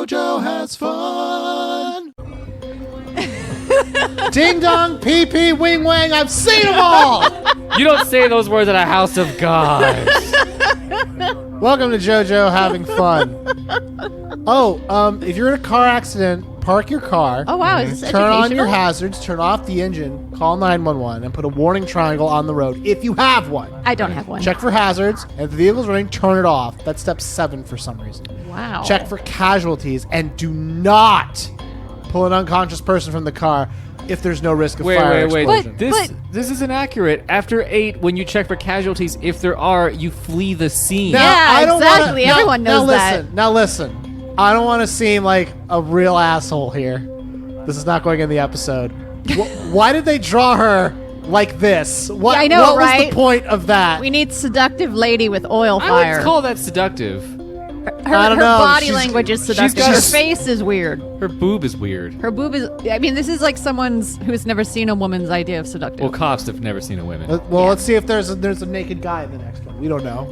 JoJo has fun. Ding dong, pee pee, wing wang. I've seen them all. You don't say those words in a house of God. Welcome to JoJo having fun. If you're in a car accident, park your car. Oh wow, is this Turn on educational? your hazards, turn off the engine, call 911, and put a warning triangle on the road if you have one. I don't have one. Check for hazards, and if the vehicle's running, turn it off. That's step 7 for some reason. Wow. Check for casualties, and do not pull an unconscious person from the car if there's no risk of fire explosion. This is inaccurate. After 8, when you check for casualties, if there are, you flee the scene. Now, Yeah, I don't exactly. Wanna, Everyone knows that. Now listen. I don't want to seem like a real asshole here. This is not going in the episode. Why did they draw her like this? What, I know, what was right? the point of that? We need seductive lady with oil I fire. would call that seductive. I don't her know. body language is seductive. got Her a- face is weird. Her boob is weird. Her boob is. I mean, this is like someone's who's never seen a woman's idea of seductive. Well, cops have never seen a woman. Well, let's see if there's a naked guy in the next one. We don't know.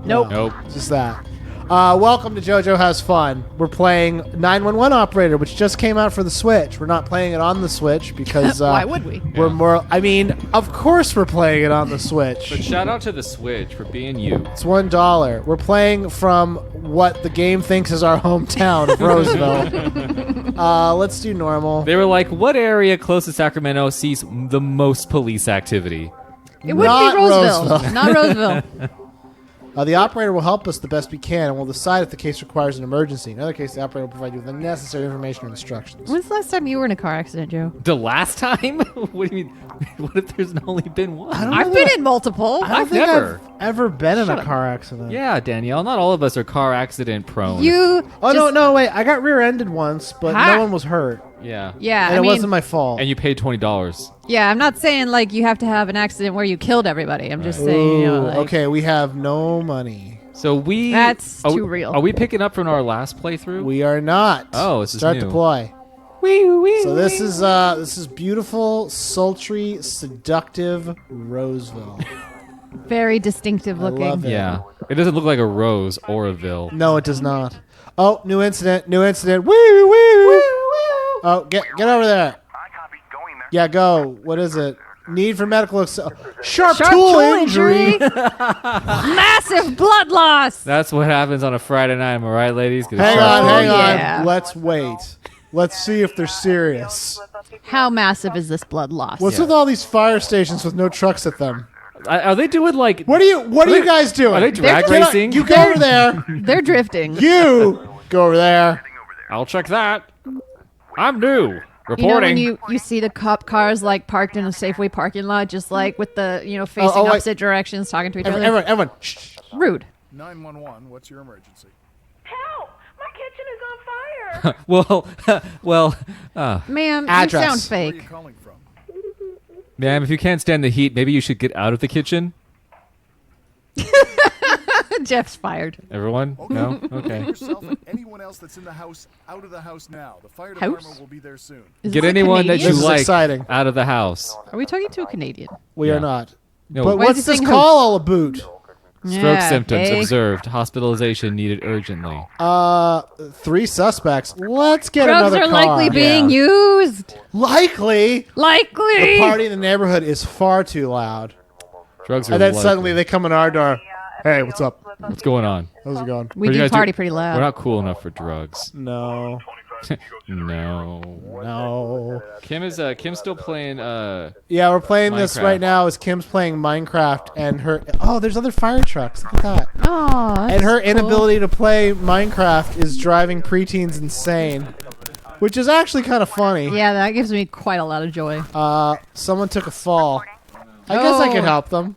Nope. Nope. Just that. Welcome to JoJo Has Fun. We're playing 911 Operator, which just came out for the Switch. We're not playing it on the Switch because Why would we? we're more. I mean, of course we're playing it on the Switch. But shout out to the Switch for being you. It's $1. We're playing from what the game thinks is our hometown of Roseville. Let's do normal. They were like, what area close to Sacramento sees the most police activity? It would Not be Roseville, Roseville. not Roseville. The operator will help us the best we can and will decide if the case requires an emergency. In other case, the operator will provide you with the necessary information or instructions. When's the last time you were in a car accident, Joe? The last time? What do you mean? What if there's only been one? I don't I've know been that- in multiple. I don't I've think never. I've ever been in Shut a up. car accident. Yeah, Danielle. Not all of us are car accident prone. You. Oh, just, no, wait. I got rear-ended once, but Ha! no one was hurt. Yeah. Yeah, And I it mean, wasn't my fault. And you paid $20. yeah. I'm not saying like you have to have an accident where you killed everybody. I'm just saying, you know, Ooh, like, okay, we have no money. So we. That's are too we- real. Are we picking up from our last playthrough? We are not. Oh, this is Start new. deploy. Wee. So this is beautiful, sultry, seductive Roseville. very distinctive looking. love it. Yeah. It doesn't look like a rose or a ville. No, it does not. Oh, new incident. Woo. Oh, get over there. Yeah, go. What is it? Need for medical sharp tool injury. Massive blood loss. That's what happens on a Friday night, am I right, ladies? Get a Hang sharp on, tool. hang on. yeah. Let's wait. Let's see if they're serious. How massive is this blood loss? What's with all these fire stations with no trucks at them? Are they doing like? What are you guys doing? Are they drag Get up- racing? You go over there. They're drifting. You go over there. I'll check that. I'm new. You know when Reporting. you see the cop cars like parked in a Safeway parking lot, just like with the facing wait. opposite directions, talking to each other. Everyone. Shh. Rude. 911, what's your emergency? Help! My kitchen is on fire! well, Ma'am, Address. you sound Where are you fake. calling from? ma'am, if you can't stand the heat, maybe you should get out of the kitchen. Jeff's fired. Everyone? No? Okay. Yourself and anyone else that's in the house out of the house now. The fire House? department will be there soon. Is Get this a anyone that you Canadian? This is like exciting. out of the house. Are we talking to a Canadian? We Yeah. are not. No. But Why what's is he this saying call all about? Stroke Yeah, symptoms okay. observed. Hospitalization needed urgently. 3 suspects. Let's get Drugs another are car. likely being used. Likely. Likely. The party in the neighborhood is far too loud. Drugs are And then likely. suddenly they come in our door. Hey, what's up? What's going on? How's it going? We What you do guys party pretty loud. We're not cool enough for drugs. No. No. No. Kim's still playing Yeah, we're playing this Minecraft. right now as Kim's playing Minecraft and her... Oh, there's other fire trucks. Look at that. Oh, And her inability to play Minecraft is driving preteens insane. Which is actually kind of funny. Yeah, that gives me quite a lot of joy. Someone took a fall. I guess I Oh. could help them.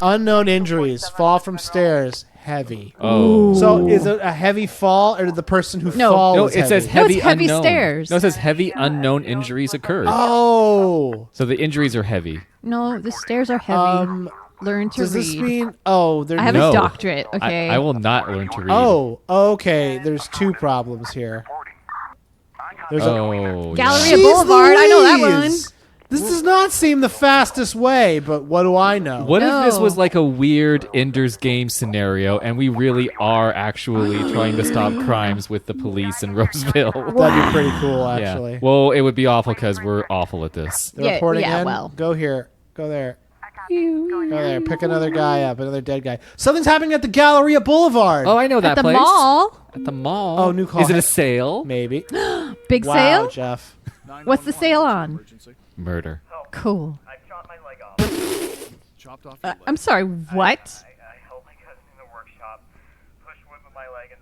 Unknown injuries. Fall from stairs. Heavy. Oh. So is it a heavy fall or did the person who No. falls No, it says heavy? heavy, it's heavy unknown. stairs. No, it says heavy unknown injuries occurred. Oh. So the injuries are heavy. No, the stairs are heavy. Learn to Does read. this mean... Oh, they're... I have No. a doctorate, okay? I will not learn to read. Oh, okay. There's 2 problems here. There's Oh. Galleria Jeez Boulevard, I know that one. Louise! This does not seem the fastest way, but what do I know? What if this No. was like a weird Ender's Game scenario, and we really are actually trying to stop crimes with the police in Roseville? That'd be pretty cool, actually. Yeah. Well, it would be awful because we're awful at this. They're reporting in. well. Go here. Go there. Go there. Pick another guy up. Another dead guy. Something's happening at the Galleria Boulevard. Oh, I know that At the place. mall. At the mall. Oh, new call. Is it a sale? Maybe. Big Wow, sale? Jeff. What's the sale on? Emergency. Murder. Cool. I shot my leg off. Chopped off your leg. I'm sorry, what? I helped my cousin in the workshop, pushed wood with my leg, and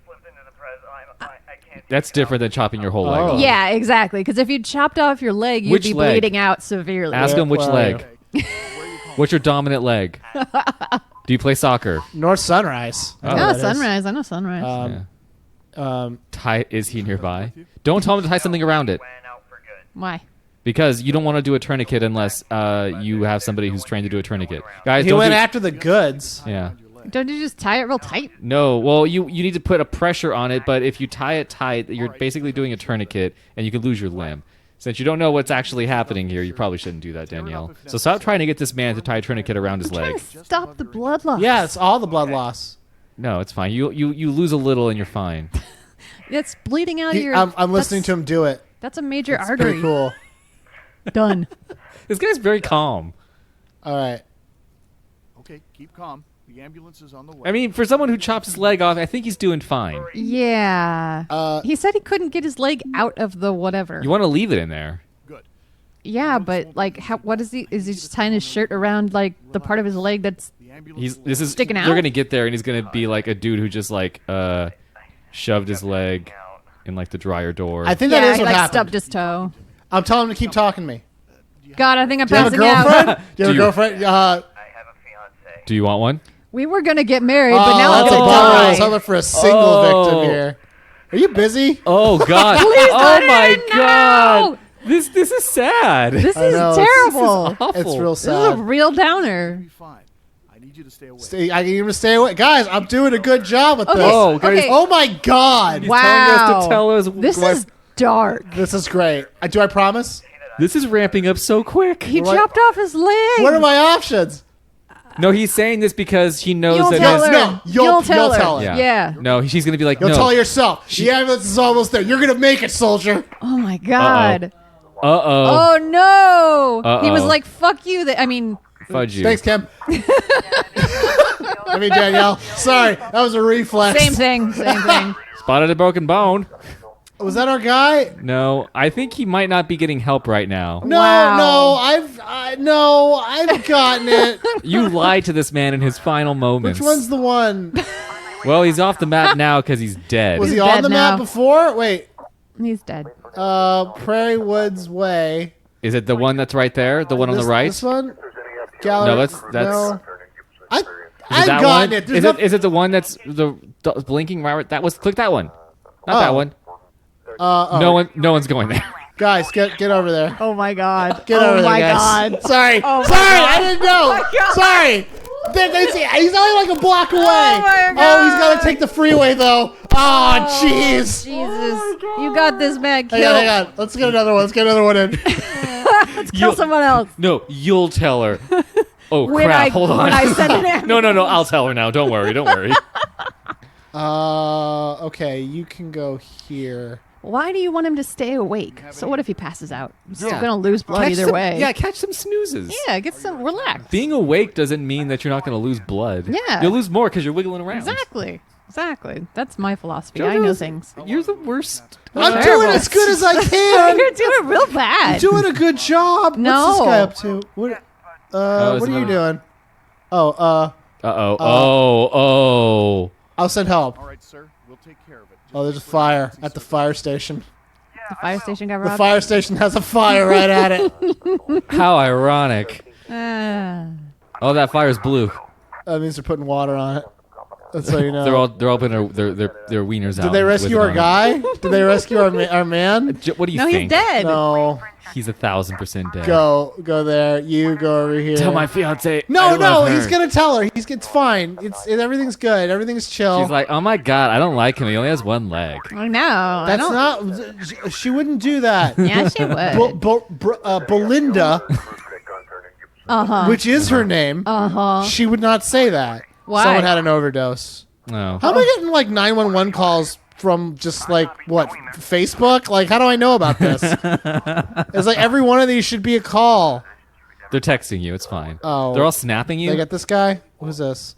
slipped into the press. I can't. That's different than chopping your whole leg Oh. off. Yeah, exactly. Because if you chopped off your leg, you'd Which be leg? bleeding out severely. Ask him which Where are leg. you? What's your dominant leg? Do you play soccer? North Sunrise. I know Oh. Oh, that is. sunrise. I know sunrise. Is he nearby? Don't tell him to tie something around it. Went out for good. Why? Because you don't want to do a tourniquet unless you have somebody who's trained to do a tourniquet. Guys, He don't went do, after the goods. Yeah. Don't you just tie it real tight? No, well, you need to put a pressure on it, but if you tie it tight, you're basically doing a tourniquet, and you could lose your limb. Since you don't know what's actually happening here, you probably shouldn't do that, Danielle. So stop trying to get this man to tie a tourniquet around his Trying leg. to stop the blood loss. Yeah, it's all the blood loss. No, it's fine. You lose a little, and you're fine. It's bleeding out of your. I'm listening to him do it. That's a major It's artery. pretty cool. Done. This guy's very calm. All right. Okay, keep calm. The ambulance is on the way. I mean, for someone who chops his leg off, I think he's doing fine. Yeah. He said he couldn't get his leg out of the whatever. You want to leave it in there. Good. Yeah, but like, what is he? Is he just tying his shirt around like the part of his leg that's? The ambulance. Sticking out? You're gonna get there, and he's gonna be like a dude who just like shoved his leg in like the dryer door. I think that Yeah, is he what like happened. stubbed his toe. I'm telling him to keep talking to me. God, I think I'm Do you have a passing out. girlfriend? Do you have a Do you- girlfriend? I have a fiance. Do you want one? We were gonna get married, but now that's I'm a gonna bummer. I was die. hoping for a single Oh. victim here. Are you busy? Oh God! Please oh don't my end it God! now! This is sad. This I is know, terrible. Awful. It's real This is a sad. real downer. Be fine. I need you to stay away. I need him to stay away. Guys, I'm doing a good job with Okay, this. Oh, guys. okay. Oh my God. He's telling us Wow. to tell us. This is dark. This is great. Do I promise? This is ramping up so quick. He What? chopped off his leg. What are my options? No, he's saying this because he knows You'll that. tell his- her. No, you'll tell her. Yeah. Yeah. No, she's gonna be like, You'll no. tell yourself. The ambulance is almost there. You're gonna make it, soldier. Oh my God. Uh-oh. Oh no. He was Uh-oh. like, "Fuck you." I mean, Fudge you. Thanks, Kim. I mean, Danielle. Sorry, that was a reflex. same thing. Same thing. Spotted a broken bone. Was that our guy? No, I think he might not be getting help right now. No, Wow. I've gotten it. You lied to this man in his final moments. Which one's the one? Well, he's off the map now because he's dead. Was he He's on dead the now. map before? Wait, He's dead. Prairie Woods Way. Is it the one that's right there? The one on the right? This one? Gallery. No, that's- No. I've Is it that gotten one? it. There's Is no- it? Is it the one that's the blinking right? That was. Click that one. Not that Oh. one. oh. No one's going there. Guys, get over there. Oh my God. Get oh over my there, guys. God. Sorry. Oh my Sorry, God. I didn't know. Sorry. He's only like a block away. my Oh, he's got God. to take the freeway, though. Oh, jeez. Jesus. You got this man killed. Hang on. Let's get another one. Let's get another one in. Kill someone else. No, you'll tell her. Oh When crap! I- Hold on. when I send an ambulance. No. I'll tell her now. Don't worry. Don't worry. Okay, you can go here. Why do you want him to stay awake? So what if he passes out? He's still Yeah. gonna lose blood either way. Yeah, catch some snoozes. Yeah, get some relax. Being awake doesn't mean that you're not going to lose blood. Yeah. You'll lose more because you're wiggling around. Exactly. That's my philosophy. JoJo's- I know things. You're the worst. I'm Terrible. doing as good as I can. You're doing real bad. Doing a good job. No. What's this guy up to? What it's are you another- doing? Oh, Uh-oh. Oh. I'll send help. All right, sir. We'll take care of it. Just Oh, there's a fire at the fire station. The fire station got The robbed. fire station has a fire right at it. How ironic. Ah. Oh, that fire's blue. That means they're putting water on it. That's so you know. They're all putting their wieners out. Did they rescue our guy? Did they rescue our man? What do you No, think? he's dead. No. He's 1,000% dead. Go there. You go over here. Tell my fiance. No, he's gonna tell her. It's fine. Everything's good. Everything's chill. She's like, oh my god, I don't like him. He only has one leg. I know. That's not. She wouldn't do that. Yeah, she would. Belinda, which is her name, she would not say that. Why? Someone had an overdose. No. How am I getting like 911 calls from just like what Facebook? Like, how do I know about this? It's like every one of these should be a call. They're texting you. It's fine. Oh. They're all snapping you. They got this guy. Who's this?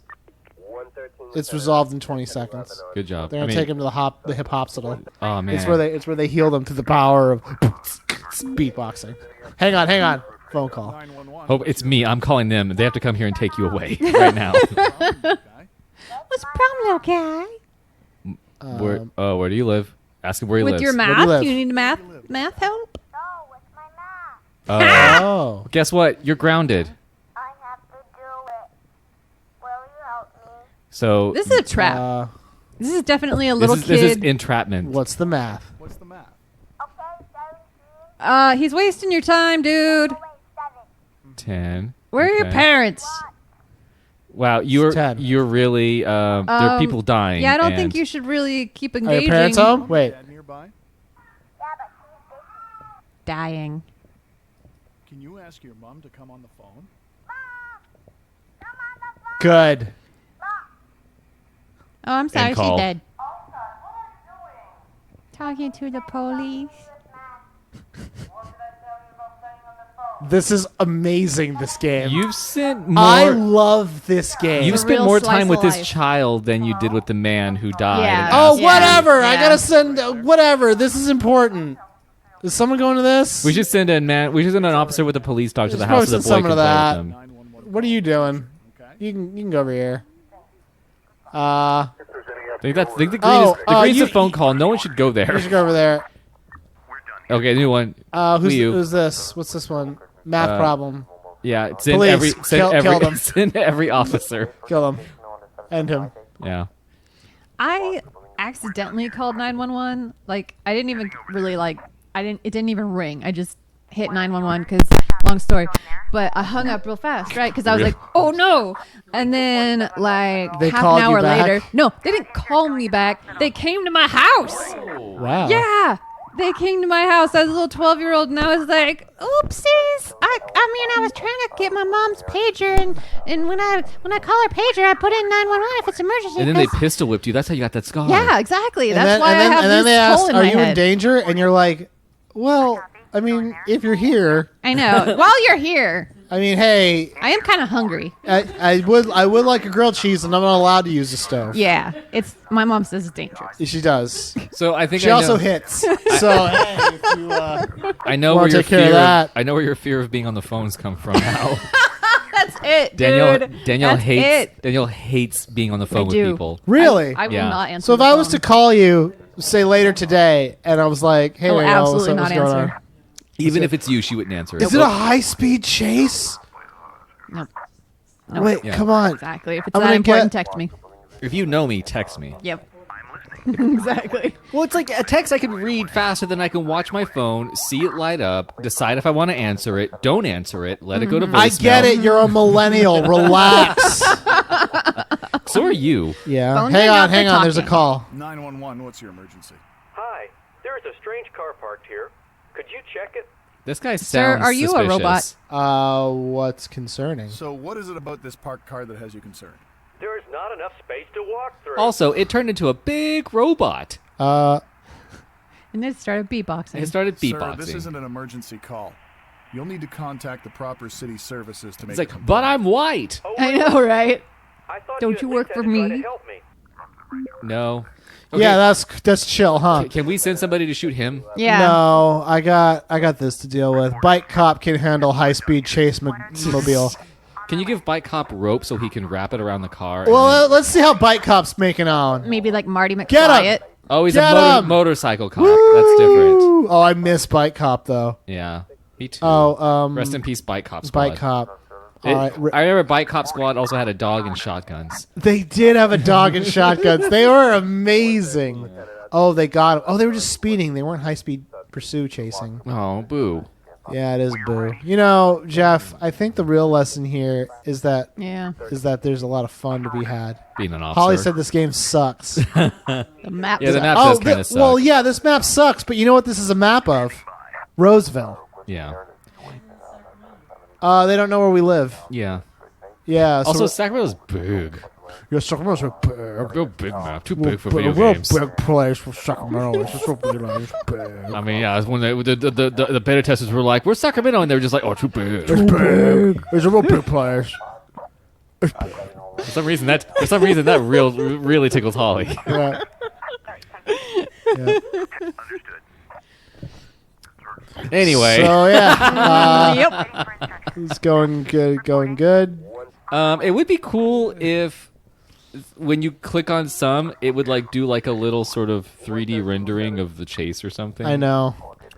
It's resolved in 20 seconds. Good job. They're gonna take him to the hip hopsital. Oh man. It's where they heal them through the power of beatboxing. Hang on. Phone call. 911. Oh, it's me. I'm calling them. They have to come here and take you away right now. What's the problem, little guy? Where do you live? Ask him where he With lives. your do you math? live? You need math help? No, it's my mom. Oh. Guess what? You're grounded. I have to do it. Will you help me? So This is a trap. This is definitely a little this is kid. entrapment. What's the math? What's the math? Okay, 17. He's wasting your time, dude. Wait, 7. 10. Where are your Okay. parents? Wow, you're 10. really there are people dying. Yeah, I don't and think you should really keep Are engaging. your parents home? Wait. Dad nearby? Yeah, but she's busy. Dying. Can you ask your mom to come on the phone? Come on the phone. Good. Oh, I'm sorry, she's call. dead. Talking to the police. This is amazing. This game. You've spent more. I love this game. You've a spent real more slice time of with this life. child than you did with the man who died. Yeah. and Oh, asked- Yeah. whatever. I Yeah. gotta send. Whatever. This is important. Is someone going to this? We should send an officer with a police dog to the Just house so post the boy some can of play that. with them. 911. What are you doing? Okay. You can go over here. I think the green is you- a phone call. No one should go You there. should go over there. Okay, new one. Who's this? What's this one? Math problem. Yeah, send Police, kill them. send every officer. Kill him. End him. Yeah. I accidentally called 911. Like, I didn't even really it didn't even ring. I just hit 911 because, long story. But I hung up real fast, right? Because I was Really? like, oh no. And then, like, They half called an you hour back? later. No, they didn't call me back. They came to my house. Wow. Yeah. They came to my house. I was a little 12-year-old, and I was like, "Oopsies! I was trying to get my mom's pager, and when I call her pager, I put in 911 if it's emergency." And then they 'cause- pistol whipped you. That's how you got that scar. Yeah, exactly. And That's then, why and then, I have and then this they hole ask, in "Are my you in head. danger?" And you're like, "Well, I mean, if you're here, I know. While you're here, I mean, hey, I am kind of hungry. I would like a grilled cheese, and I'm not allowed to use the stove." Yeah, my mom says it's dangerous. She does. So I think She I also know, hits. So hey, if you, I know wanna where your take care of fear. that. I know where your fear of being on the phones come from now. That's it, Danielle dude. Danielle That's hates it. Danielle hates being on the phone with do. people. really. I will Yeah. not answer. So if the I was to phone. call you, say later today, and I was like, "Hey, I will Danielle, absolutely what's not going on?" answer. Even if it's you, she wouldn't answer. Is it a high-speed chase? No. Wait, Yeah. come on. Exactly. If it's I'm that gonna important, get- text me. If you know me, text me. Yep. Exactly. Well, it's like a text I can read faster than I can watch my phone, see it light up, decide if I want to answer it, don't answer it, let it go to voicemail. I get it. You're a millennial. Relax. So are you. Yeah. Phones Hang are on. not for Hang on. There's a talking. call. 911, what's your emergency? Hi, there is a strange car parked here. Could you check it? This guy sounds Sir, are you a suspicious. robot? What's concerning? So what is it about this parked car that has you concerned? There is not enough space to walk through. Also, it turned into a big robot. And it started beatboxing. It started Sir, beatboxing. this isn't an emergency call. You'll need to contact the proper city services to make It's a like, complaint. but I'm white. Oh, I wait, know, right? I thought Don't you you at work least for had to try me? to help me. No. Okay, Yeah, that's chill, huh? Can we send somebody to shoot him? Yeah. No, I got this to deal with. Bike cop can handle high-speed chase mobile. Can you give Bike Cop rope so he can wrap it around the car? and Well, then- let's see how bike cop's making out. Maybe like Marty Get McFly. him! oh, he's get a him! motorcycle cop. That's different. Ooh. Oh, I miss bike cop though. Yeah. Me too. Oh, Rest in peace, Bike Cop. bike Squad. cop. All right. I remember Bike Cop Squad also had a dog and shotguns. They did have a dog and shotguns. They were amazing. Oh, they got him. Oh, they were just speeding. They weren't high-speed pursuit chasing. Oh, boo. Yeah, it is boo. You know, Jeff, I think the real lesson here is that Yeah. there's a lot of fun to be had. Being an officer. Holly said this game sucks. The map. Yeah, the map does kind of suck. Well, yeah, this map sucks, but you know what this is a map of? Roseville. Yeah. They don't know where we live. Yeah. Yeah. So Also, Sacramento's big. yeah, Sacramento's a big. Real big map. Too big for video Real games. big place for Sacramento. It's just so big. It's big. I mean, yeah, when the beta testers were like, "Where's Sacramento?" and they were just like, "Oh, too big." It's big. It's a real big place. For some reason, that really tickles Holly. Yeah. Yeah. Anyway, So yeah, Yep. it's going good. Going good. it would be cool if when you click on some, it would like do like a little sort of 3D rendering of the chase or something. I know.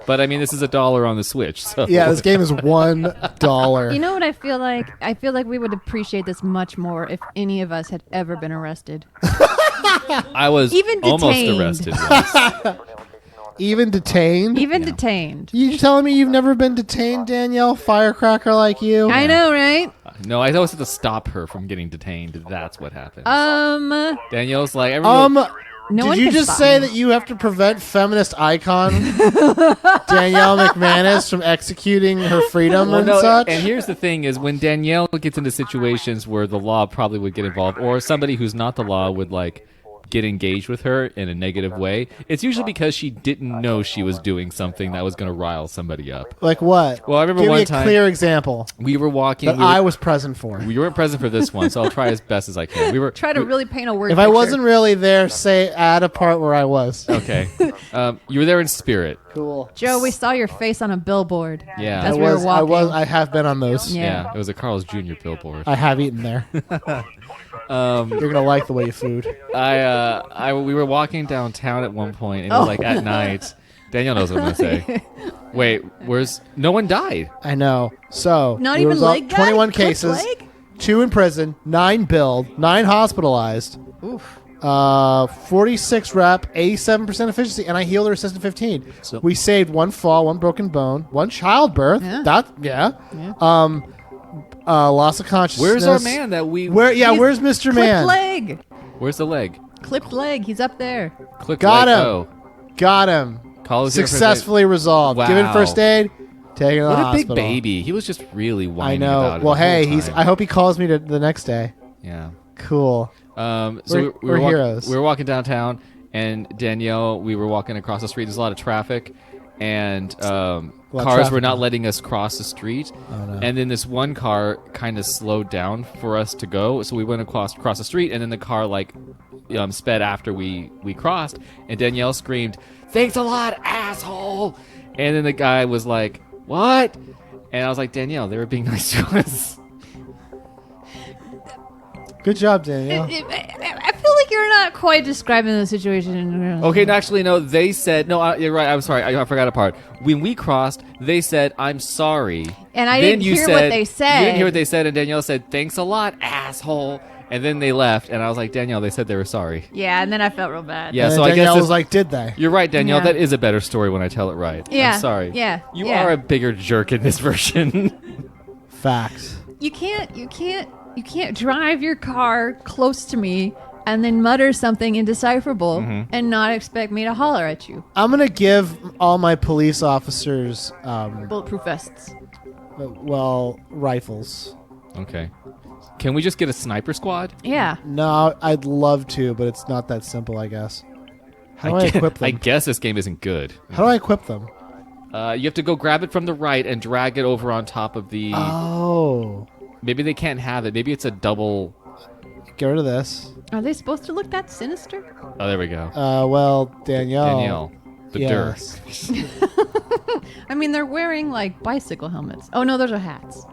But I mean, this is $1 on the Switch, so Yeah, this game is $1. You know what I feel like? I feel like we would appreciate this much more if any of us had ever been arrested. I was Even almost detained. arrested once. Even detained. Even detained. You telling me you've never been detained, Danielle? Firecracker like you? I know, right? No, I always had to stop her from getting detained. That's what happened. No Danielle's like, one Did you can just stop say me. that you have to prevent feminist icon Danielle McManus from executing her freedom and such? And here's the thing: is when Danielle gets into situations where the law probably would get involved, or somebody who's not the law would like get engaged with her in a negative way, it's usually because she didn't know she was doing something that was going to rile somebody up. Like what? Well, I remember Give one me a time clear example we were walking. that I was present for. You weren't present for this one, so I'll try as best as I can. Try to really paint a word If picture. I wasn't really there, say add a part where I was. Okay. You were there in spirit. Cool. Joe, we saw your face on a billboard. Yeah. As we were walking. I have been on those. Yeah. Yeah, it was a Carl's Jr. billboard. I have eaten there. You're gonna like the way you food. We were walking downtown at one point, and it was like at night. Danielle knows what I'm gonna say. Wait, no one died? I know. So Not we even was all- leg guy? 21 Clipped cases, leg? 2 in prison, 9 billed, 9 hospitalized. Oof. 46 rep, 87% efficiency, and I healed her assistant 15. So- We saved 1 fall, 1 broken bone, 1 childbirth. Yeah. Loss of consciousness. Where's our man that we? Where's Mr. Clipped Man? leg. Where's the leg? Clipped leg. He's up there. Click Got leg. him. Oh. Got him. Call us here for Successfully resolved. Wow. Given first aid. Taken to the What a hospital. big baby. He was just really I whining know. about it. Well, the whole hey, time. I hope he calls me the next day. Yeah. Cool. So We're heroes. We were walking downtown, and Danielle, we were walking across the street. There's a lot of traffic, and cars traffic. were not letting us cross the street. Oh, no. And then this one car kind of slowed down for us to go, so we went across the street, and then the car sped after we crossed, and Danielle screamed, "Thanks a lot, asshole!" And then the guy was like, "What?" And I was like, "Danielle, they were being nice to us." Good job, Danielle. I feel like you're not quite describing the situation. Okay, no, actually, no. They said no. You're right. I'm sorry. I forgot a part. When we crossed, they said, "I'm sorry," And I Then didn't you hear said- what they said. You didn't hear what they said, and Danielle said, "Thanks a lot, asshole." And then they left, and I was like, "Danielle, they said they were sorry." Yeah, and then I felt real bad. Yeah, And so then I guess Danielle this- was like, "Did they?" You're right, Danielle. Yeah. That is a better story when I tell it right. Yeah, I'm sorry. yeah, You yeah. are a bigger jerk in this version. Fact. You can't drive your car close to me and then mutter something indecipherable Mm-hmm. and not expect me to holler at you. I'm gonna give all my police officers, Bulletproof vests. rifles. Okay. Can we just get a sniper squad? Yeah. No, I'd love to, but it's not that simple, I guess. How do I gue- equip them? I guess this game isn't good. How do I equip them? You have to go grab it from the right and drag it over on top of the. Oh, Maybe they can't have it. Maybe it's a double. get rid of this. Are they supposed to look that sinister? Oh, there we go. Danielle. Danielle, the Yes. I mean, they're wearing like bicycle helmets. Oh no, those are hats.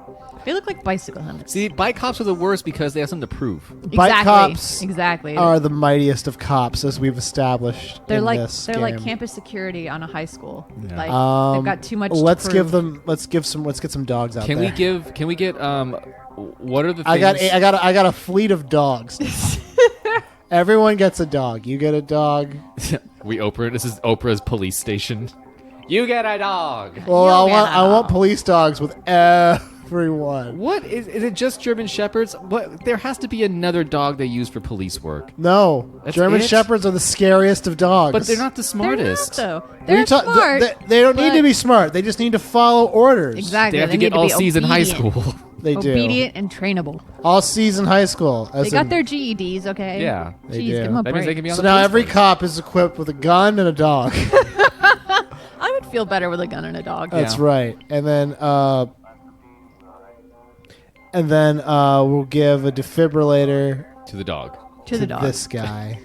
They look like bicycle helmets. See, bike cops are the worst because they have something to prove. Bike Exactly. cops Exactly. are the mightiest of cops, as we've established. They're in like this they're like game. campus security on a high school. Yeah. Like they've got too much. Let's to give prove. them. Let's get some dogs out Can there. we get what are the things? I got a fleet of dogs. Everyone gets a dog. You get a dog. This is Oprah's police station. You get a dog. Well, You'll get a I want dog. police dogs with everyone. What is it? Just German shepherds? What? There has to be another dog they use for police work. No, That's German it? shepherds are the scariest of dogs. But they're not the They're smartest. not, though. What are They're you ta- smart. They don't need but- to be smart. They just need to follow orders. Exactly. They have to need get all be C's in high obedient. school. They do. Obedient and trainable. All C's in high school. They got their GEDs, okay? Yeah. They Jeez, do. give them a That means they break. can be on So the now police every force. cop is equipped with a gun and a dog. I would feel better with a gun and a dog. That's Yeah. right. And then we'll give a defibrillator to the dog. To the dog. this guy.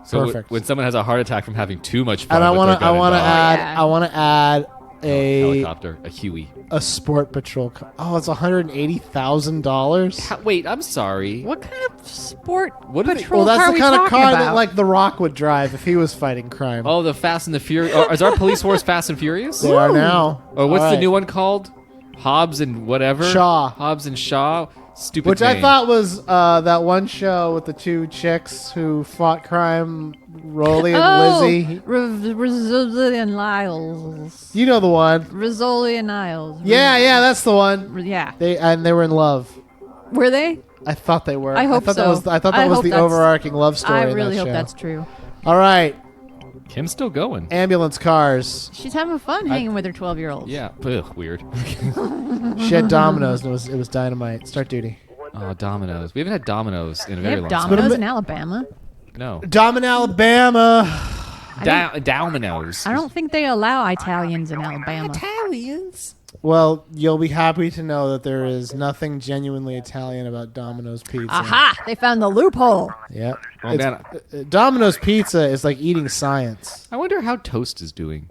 So Perfect. when someone has a heart attack from having too much fun, And I with want their to gun and dog, add Yeah. I want to add a helicopter, a Huey. sport patrol. Oh, it's $180,000. Wait, I'm sorry. What kind of sport What are they- patrol Well, that's car are the we kind of talking car about? that like The Rock would drive if he was fighting crime. Oh, the Fast and the Furious. Is our police force Fast and Furious? They are now. Or what's All the right. new one called? Hobbs and whatever. Shaw. Hobbs and Shaw. Stupid. Which I name. thought was that one show with the two chicks who fought crime, Rolly and Lizzie. Rizzoli and Niles. You know the one. Rizzoli and Niles. Yeah, that's the one. Yeah. They were in love. Were they? I thought they were. I hope thought so. That was, I thought I that was hope the that's- overarching love story. I in really that hope show. that's true. All right, Kim's still going. ambulance cars. She's having fun hanging with her 12-year-olds. Yeah. Ugh, weird. She had Domino's and it was dynamite. Start duty. Oh, Domino's. We haven't had Domino's in a They very have long time. Domino's in Alabama. No. Domin, Alabama. Domino's. I don't think they allow Italians in Alabama. Italians. Well, you'll be happy to know that there is nothing genuinely Italian about Domino's pizza. Aha! They found the loophole. Yep. Oh, It's- man. Domino's pizza is like eating science. I wonder how Toast is doing.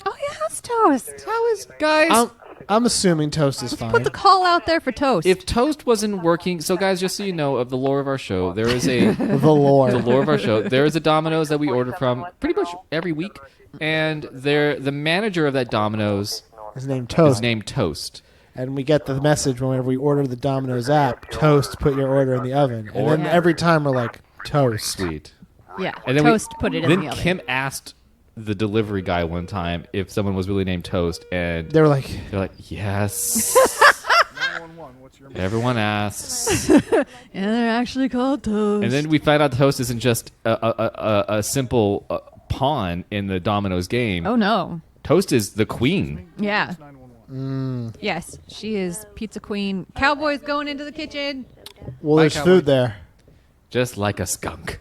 Oh yeah, it's toast. How is guys? I'm assuming toast is fine. Put the call out there for toast. If Toast wasn't working, so guys, just so you know of the lore of our show, there is a the lore. the lore of our show. There is a Domino's that we order from pretty much every week, and the manager of that Domino's His name Toast. is named Toast. And we get the message whenever we order the Domino's app, Toast, put your order in the oven. And Or- then every time we're like, Toast. Sweet. yeah, And then toast. Put it in then the oven. Kim asked the delivery guy one time if someone was really named Toast, and They were like, they're like, yes. 911, what's your Everyone asks. And they're actually called toast. And then we find out Toast isn't just a simple pawn in the Domino's game. oh no. Toast is the queen. Yeah. 911? Yes, she is pizza queen. Cowboys going into the kitchen, well, there's Cowboy. food there. Just like a skunk.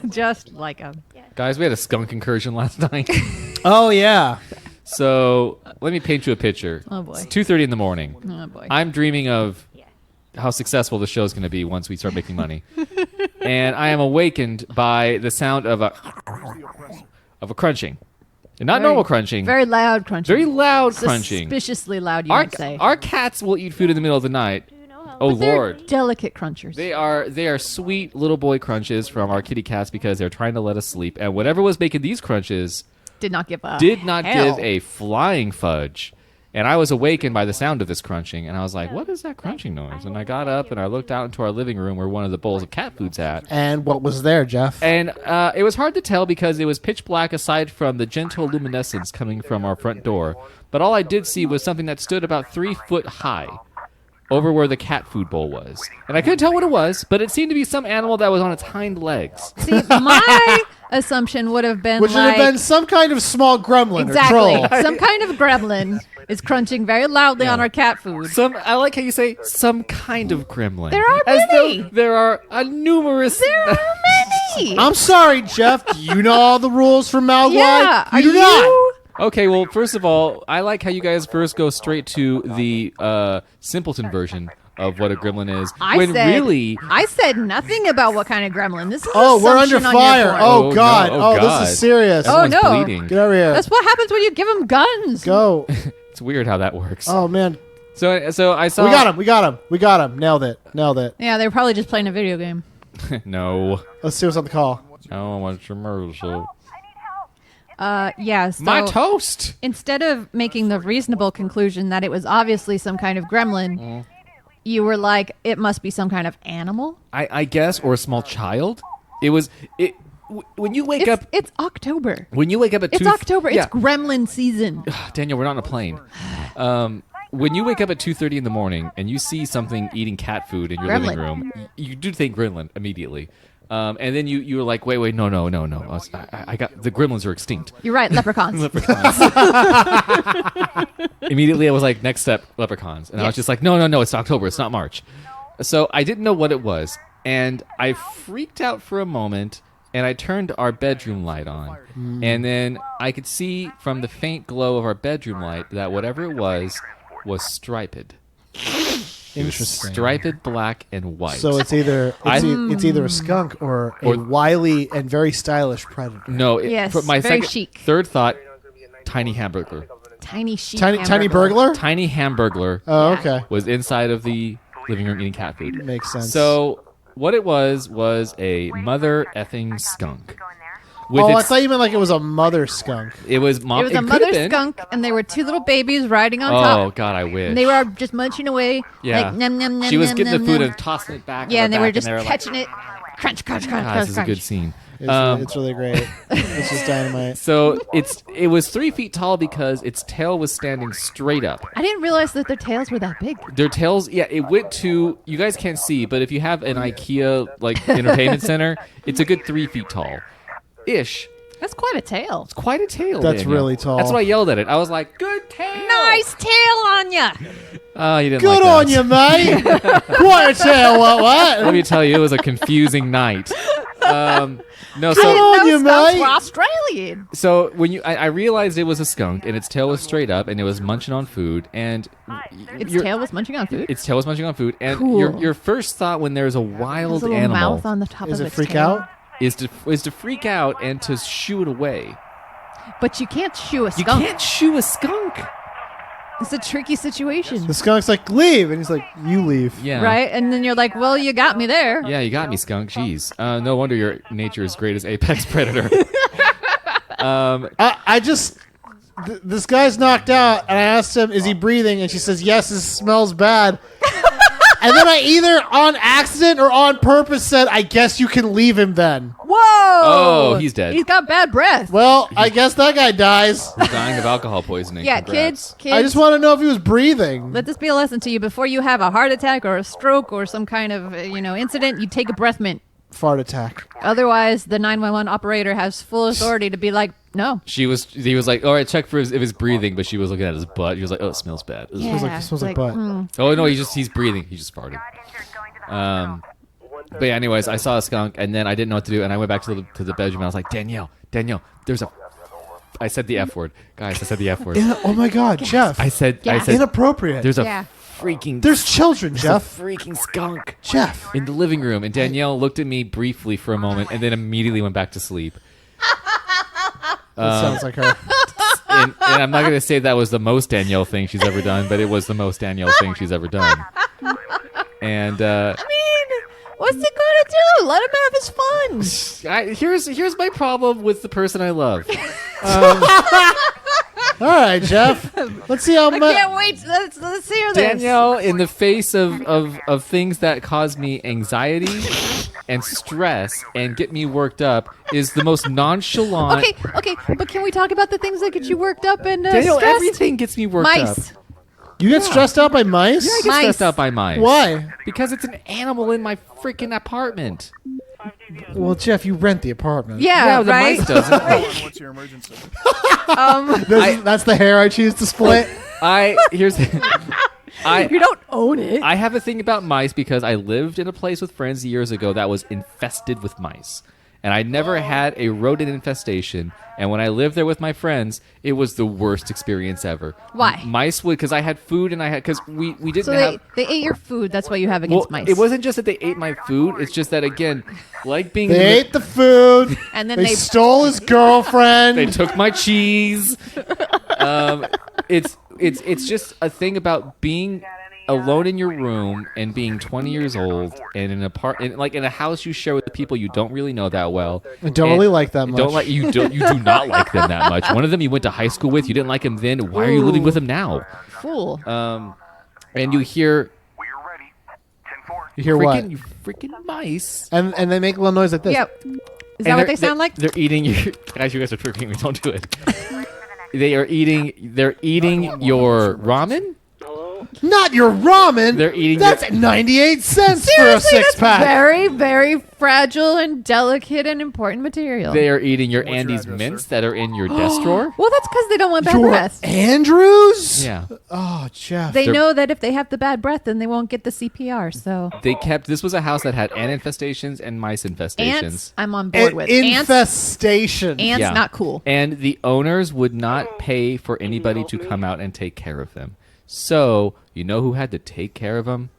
just like a. Guys, we had a skunk incursion last night. Oh, yeah. So let me paint you a picture. Oh, boy. It's 2:30 in the morning. Oh boy. I'm dreaming of how successful the show's going to be once we start making money. And I am awakened by the sound of a crunching. And not Very- normal crunching. Very loud crunching. Very loud crunching. Suspiciously loud, you Our, might say. our cats will eat food in the middle of the night. Oh, They're Lord. delicate crunchers. They are sweet little boy crunches from our kitty cats because they're trying to let us sleep. And whatever was making these crunches did not give a did not hell. give a flying fudge. And I was awakened by the sound of this crunching, and I was like, what is that crunching noise? And I got up and I looked out into our living room where one of the bowls of cat food's at. And what was there, Jeff? And it was hard to tell because it was pitch black aside from the gentle luminescence coming from our front door. But all I did see was something that stood about 3 foot high over where the cat food bowl was. And I couldn't tell what it was, but it seemed to be some animal that was on its hind legs. See, my assumption would have been Which would like have been some kind of small gremlin exactly or troll. some kind of gremlin is crunching very loudly on our cat food. I like how you say some kind of gremlin. There are As many. though there are a numerous. There are many. I'm sorry, Jeff. Do you know all the rules for Malwai? yeah, are you do not. you? Okay, well, first of all, I like how you guys first go straight to the simpleton version of what a gremlin is. I said nothing about what kind of gremlin. This is Oh, we're under assumption on your fire. part. Oh, Oh, God. no. Oh, Oh, this God. is serious. Oh, Everyone's no. bleeding. Get over here. That's what happens when you give them guns. Go. It's weird how that works. Oh, man. So I saw. We got him. Nailed it. Yeah, they were probably just playing a video game. No. Let's see what's on the call. No, what's your mercy? Yeah. So My toast. instead of making the reasonable conclusion that it was obviously some kind of gremlin, you were like, it must be some kind of animal. I guess, or a small child. It was it. When you wake up, It's October. when you wake up at It's 2 October. Yeah. It's gremlin season. Daniel, we're not on a plane. When you wake up at 2:30 in the morning and you see something eating cat food in your living Gremlin. room, you do think gremlin immediately. And then you're like, wait, no. I got the gremlins are extinct. You're right. Leprechauns. Immediately, I was like, next step, leprechauns. And I was Yes. just like, no, it's October, it's not March. So I didn't know what it was, and I freaked out for a moment. And I turned our bedroom light on. And then I could see from the faint glow of our bedroom light that whatever it was striped. Interesting. Striped black and white. So it's either it's either a skunk or a wily and very stylish predator. no, Yes, for my very second, chic. third thought, tiny hamburger. Tiny sheep. Tiny burglar. Tiny hamburglar Oh, Yeah. okay. was inside of the living room eating cat food. Makes sense. So what it was a mother effing skunk. With I its- thought you meant like it was a mother skunk. it was mom. It was a could've mother been. skunk, and they were two little babies riding on Oh top. God, I wish. And they were just munching away. Yeah. Like, nom, nom, nom, She was nom, getting the nom, food nom. and tossing it back. Yeah, on and her they were back, just they like, catching it. Crunch, crunch, crunch, God, crunch, this is a good crunch. scene. It's really great. It's just dynamite. So it was 3 feet tall because its tail was standing straight up. I didn't realize that their tails were that big. Their tails, yeah, it went to. You guys can't see, but if you have an IKEA like entertainment center, it's a good 3 feet tall, ish. That's quite a tail. It's quite a tail. That's Daniel. really tall. That's why I yelled at it. I was like, "Good tail." Nice tail on ya. Oh, you didn't. Good like on that. you, mate. Quarter tail. What? Let me tell you, it was a confusing night. No, Good so on you, Those skunks mate. were Australian. So when I realized it was a skunk and its tail was straight up and it was munching on food and Its your- tail was munching on food. its tail was munching on food and Cool. your first thought when there's a There's wild a little animal mouth on the top Is of it its freak tail. out? is to freak out and to shoo it away. But you can't shoo a You skunk. can't shoo a skunk. It's a tricky situation. The skunk's like, leave, and he's like, you leave. Yeah. Right? And then you're like, well, you got me there. Yeah, you got me, skunk. Jeez. No wonder your nature is great as apex predator. I just. This guy's knocked out, and I asked him, is he breathing? And she says, yes, this smells bad. And then I either on accident or on purpose said, I guess you can leave him then. Whoa! Oh, he's dead. He's got bad breath. Well, I guess that guy dies. He's dying of alcohol poisoning. Yeah, Congrats. kids. I just want to know if he was breathing. Let this be a lesson to you. Before you have a heart attack or a stroke or some kind of incident, you take a breath mint. Fart attack. Otherwise, the 911 operator has full authority to be like, no. He was like, all right, check for if he's breathing, but she was looking at his butt. He was like, oh, it smells bad. Ugh. Smells like butt. Oh no, he's breathing. He just farted. But yeah, anyways, I saw a skunk, and then I didn't know what to do, and I went back to the bedroom, and I was like, Danielle, there's a. I said the F word, guys. I said the F word. Oh my God, Jeff. I said Inappropriate. there's a Yeah. freaking There's children, there's Jeff. a freaking skunk Jeff. in the living room, and Danielle looked at me briefly for a moment, and then immediately went back to sleep. That sounds like her. And I'm not going to say that was the most Danielle thing she's ever done, but it was the most Danielle thing she's ever done. And I mean, what's it gonna do? Let him have his fun. here's my problem with the person I love. All right, Jeff. Let's see how I much. can't wait. Let's hear this. Danielle, in the face of things that cause me anxiety and stress and get me worked up, is the most nonchalant. Okay, but can we talk about the things that get you worked up and Danielle, stressed? everything gets me worked Mice. up. You get stressed out by mice? I get Mice. stressed out by mice. Why? Because it's an animal in my freaking apartment. Well, Jeff, you rent the apartment. Yeah, the right. mice doesn't. What's your emergency? That's the hair I choose to split. You don't own it. I have a thing about mice because I lived in a place with friends years ago that was infested with mice. And I never had a rodent infestation. And when I lived there with my friends, it was the worst experience ever. Why? Mice would, because I had food and because we didn't So have. they ate your food. That's what you have against Well, mice. it wasn't just that they ate my food. It's just that, again, like being. They ate the food. And then they they stole his girlfriend. They took my cheese. It's it's just a thing about being alone in your room and being 20 years old and in a house you share with people you don't really know that well. I don't really like that much. You do not like them that much. One of them you went to high school with, you didn't like him then. Why are you living with him now? Fool. And you hear We're ready. 10-4. You hear what? you freaking mice. And they make a little noise like this. Yep. Is that what they sound like? They're eating your guys. You guys are tricking me. Don't do it. They're eating your ramen. Not your ramen. They're eating. That's 98 cents Seriously, for a six that's pack. very, very fragile and delicate and important material. They are eating your What's your Andes address, mints sir? that are in your desk drawer. Well, that's because they don't want bad Your breath. Andrews? Yeah. Oh, Jeff. They They're- know that if they have the bad breath, then they won't get the CPR. So This was a house that had ant infestations and mice infestations. ants, I'm on board with. Infestation. Ants, Yeah. not cool. And the owners would not pay for anybody to come out and take care of them. So, you know who had to take care of them?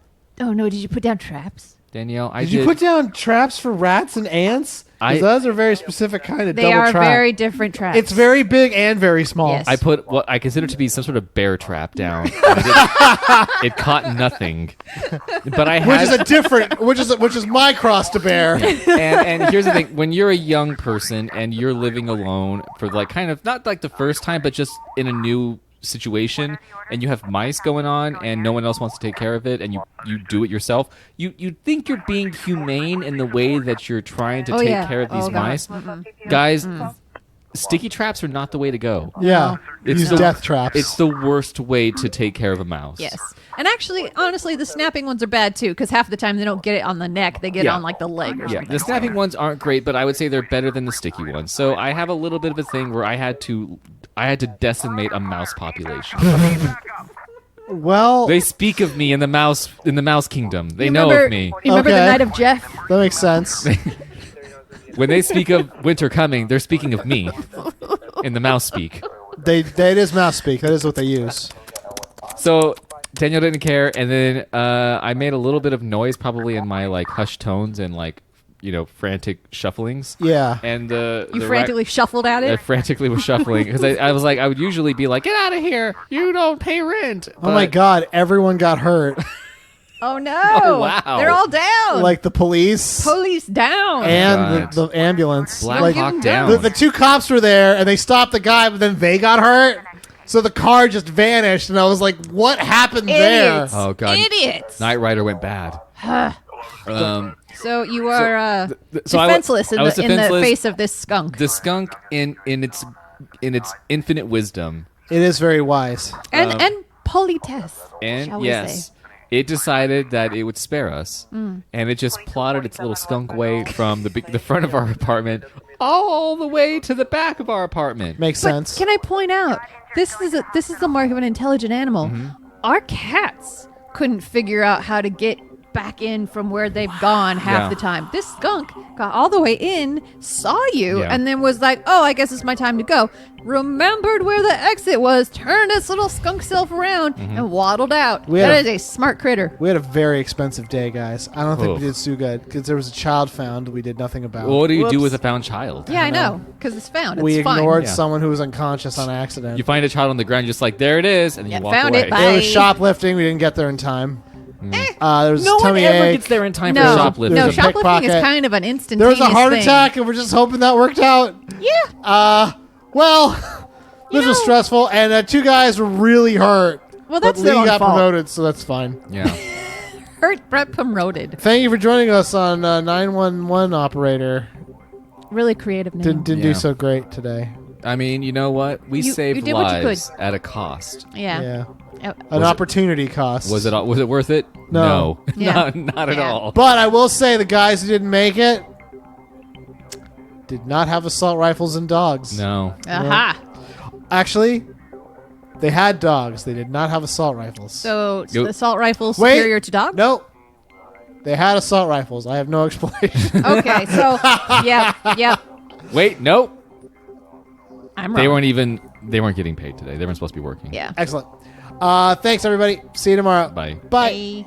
Oh no! Did you put down traps? Danielle, Did you put down traps for rats and ants? I- Because those are very specific kind of They double are trap. very different traps. It's very big and very small. Yes. I put what I consider to be some sort of bear trap down. It caught nothing. But I Which had is a different, which is my cross to bear. and here's the thing: when you're a young person and you're living alone for like kind of not like the first time, but just in a new situation, and you have mice going on, and no one else wants to take care of it, and you do it yourself, you think you're being humane in the way that you're trying to take care of these God. mice, guys. Sticky traps are not the way to go. Yeah. It's Use the- death traps. It's the worst way to take care of a mouse. Yes. And actually, honestly, the snapping ones are bad too, because half the time they don't get it on the neck; they get it Yeah. on like the leg or Yeah, something. the snapping ones aren't great, but I would say they're better than the sticky ones. So I have a little bit of a thing where I had to decimate a mouse population. Well, They speak of me in the mouse kingdom. They You know remember, of me. You remember Okay. the night of Jeff? that makes sense. When they speak of winter coming, they're speaking of me in the mouse speak. That is mouse speak. That is what they use. So Daniel didn't care, and then I made a little bit of noise, probably in my like hushed tones and like frantic shufflings. Yeah. And You frantically shuffled at I it. frantically was shuffling because I was like, I would usually be like, get out of here, you don't pay rent. Oh my God! Everyone got hurt. Oh no! Oh, wow. They're all down. Like the police Police down. and God. the ambulance. Black Like, Hawk them down. the two cops were there and they stopped the guy, but then they got hurt. So the car just vanished, and I was like, "What happened there?" Idiots. Oh, God. Idiots. Night Rider went bad. So you are so I defenseless I was in the defenseless. face of this skunk. The skunk in its infinite wisdom, It is very wise. and politesse. and shall we yes, say. it decided that it would spare us, and it just plotted its little skunk way from the front of our apartment all the way to the back of our apartment. Makes But sense. can I point out this is the mark of an intelligent animal. Mm-hmm. Our cats couldn't figure out how to get back in from where they've gone half Yeah. the time. This skunk got all the way in, saw you, Yeah. and then was like, "Oh, I guess it's my time to go." Remembered where the exit was, turned its little skunk self around, Mm-hmm. and waddled out. We had That a- is a smart critter. We had a very expensive day, guys. I don't think Oof. we did so good because there was a child found we did nothing about. Well, what do you do Whoops. with a found child? Yeah, I know, because it's found. we It's fine. ignored Yeah. someone who was unconscious on accident. You find a child on the ground, just like there it is, and Yeah, you walk found away. it, bye. It was shoplifting. We didn't get there in time. There was No one tummy ever ache. gets there in time No, for shoplifting. no, There's a shoplifting is pickpocket. kind of an There instantaneous was a heart thing. attack, and we're just hoping that worked out. Yeah. Well, this was stressful, and two guys were really hurt. Well, that's but their Lee own got fault. promoted, so that's fine. Yeah. Hurt Brett promoted. Thank you for joining us on 911 operator. Really creative name. Didn't Yeah. do so great today. I mean, you know what? We You saved did what you lives at a cost. Yeah. Yeah. Yep. An Was it- opportunity cost. Was it worth it? No. Yeah. not at Yeah. all. But I will say the guys who didn't make it did not have assault rifles and dogs. No. Aha. Actually, they had dogs. They did not have assault rifles. So Yo- the assault rifle Wait. superior to dog? Nope. They had assault rifles. I have no explanation. Okay, so yep. Wait, nope. I'm wrong. They weren't getting paid today. They weren't supposed to be working. Yeah. Excellent. Thanks, everybody. See you tomorrow. Bye. Bye. Bye.